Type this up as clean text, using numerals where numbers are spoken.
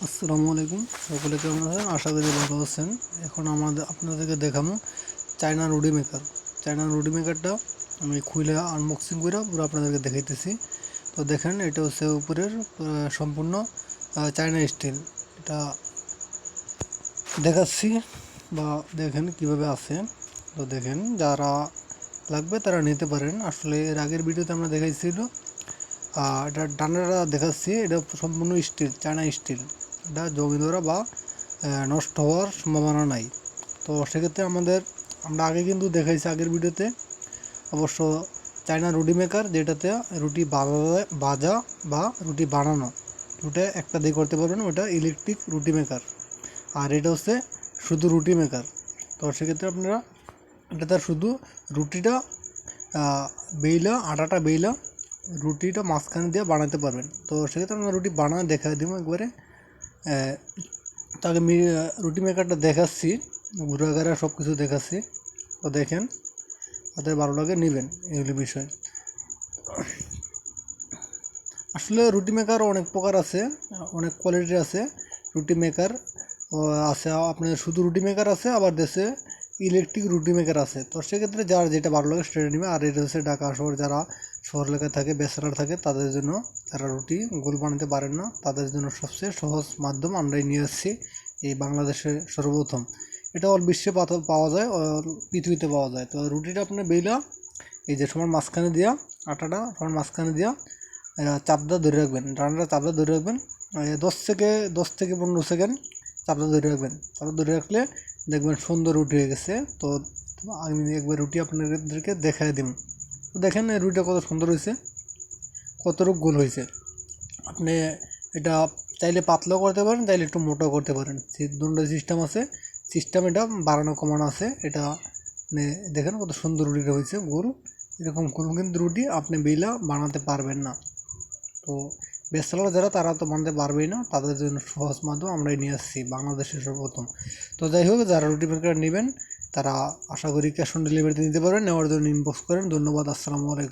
আসসালামু আলাইকুম, সকলে কেমন আছেন? আশা করি ভালো আছেন। এখন আপনাদেরকে দেখাবো চায়না রুটি মেকার। চায়না রুটি মেকারটা আমি খুলে আনবক্সিং করে পুরো আপনাদেরকে দেখাইতেছি। তো দেখেন, এটা হচ্ছে উপরের সম্পূর্ণ চায়না স্টিল। এটা দেখাচ্ছি, বা দেখেন কিভাবে আছে। তো দেখেন, যারা লাগবে তারা নিতে পারেন। আসলে এর আগের ভিডিওতে আমরা দেখাইছিল, এটা ডান্ডাটা দেখাচ্ছি, এটা সম্পূর্ণ স্টিল, চায়না স্টিল। এটা জং ধরা বা নষ্ট হওয়ার সম্ভাবনা নাই। তো সেক্ষেত্রে আমরা আগে কিন্তু দেখাইছি আগের ভিডিওতে অবশ্য চায়না রুটি মেকার, যেটাতে রুটি ভাজা বা রুটি বানানো দুটো একটা দিয়ে করতে পারবেন, ওটা ইলেকট্রিক রুটি মেকার। আর এটা হচ্ছে শুধু রুটি মেকার। তো সেক্ষেত্রে আপনারা এটাতে শুধু রুটিটা বেইলা, আটাটা বেইলা রুটিটা মাঝখানে দিয়ে বানাতে পারবেন। তো সেক্ষেত্রে আমরা রুটি বানানো দেখা দিব একবারে। তাকে রুটি মেকারটা দেখাচ্ছি, ঘুরাঘারা সব কিছু দেখাচ্ছি। তো দেখেন, তাদের ভালো লাগে নেবেন, এগুলি বিষয়। আসলে রুটি মেকার অনেক প্রকার আছে, অনেক কোয়ালিটির আছে রুটি মেকার আছে। আপনার শুধু রুটি মেকার আছে, আবার দেশে ইলেকট্রিক রুটি মেকার আছে। তো সেক্ষেত্রে যার যেটা ভালো লাগে সেটা নেবে। আর এটা হচ্ছে ঢাকা শহর, যারা শহর এলাকায় থাকে, ব্যাচেলার থাকে, তাদের জন্য, যারা রুটি গোল বানাতে পারেন না, তাদের জন্য সবচেয়ে সহজ মাধ্যম আমরাই নিয়ে আসছি এই বাংলাদেশে সর্বপ্রথম। এটা অল বিশ্বে পাওয়া যায়, পৃথিবীতে পাওয়া যায়। তো রুটিটা আপনি বেইলা এই যে সমান মাঝখানে দিয়া, আটাটা সমান মাঝখানে দিয়া চাপদা ধরে রাখবেন, ডান্ডাটা চাপদা ধরে রাখবেন 10 থেকে 15 সেকেন্ড চাপদা ধরে রাখবেন। চাপদা ধরে রাখলে দেখবেন সুন্দর রুটি হয়ে গেছে। তো আমি একবার রুটি আপনাদেরকে দেখাই দিব। তো দেখেন এই রুটিটা কত সুন্দর হয়েছে, কতটুকু গোল হয়েছে। আপনি এটা চাইলে পাতলাও করতে পারেন, চাইলে একটু মোটাও করতে পারেন। দুটো সিস্টেম আছে, এটা বাড়ানো কমানো আছে। এটা মানে দেখেন কত সুন্দর রুটিটা হয়েছে গোল। এরকম গোল কিন্তু রুটি আপনি বেলা বানাতে পারবেন না। তো ব্যাচেলর যারা, তারা তো বানাতে পারবেই না, তাদের জন্য সহজ মাধ্যম আমরাই নিয়ে আসছি বাংলাদেশের সর্বপ্রথম। তো যাই হোক, যারা রুটি মেকার নেবেন তারা আশা করি ক্যাশ অন ডেলিভারিতে নিতে পারবেন। নেওয়ার জন্য ইনবক্স করেন। ধন্যবাদ। আসসালামু আলাইকুম।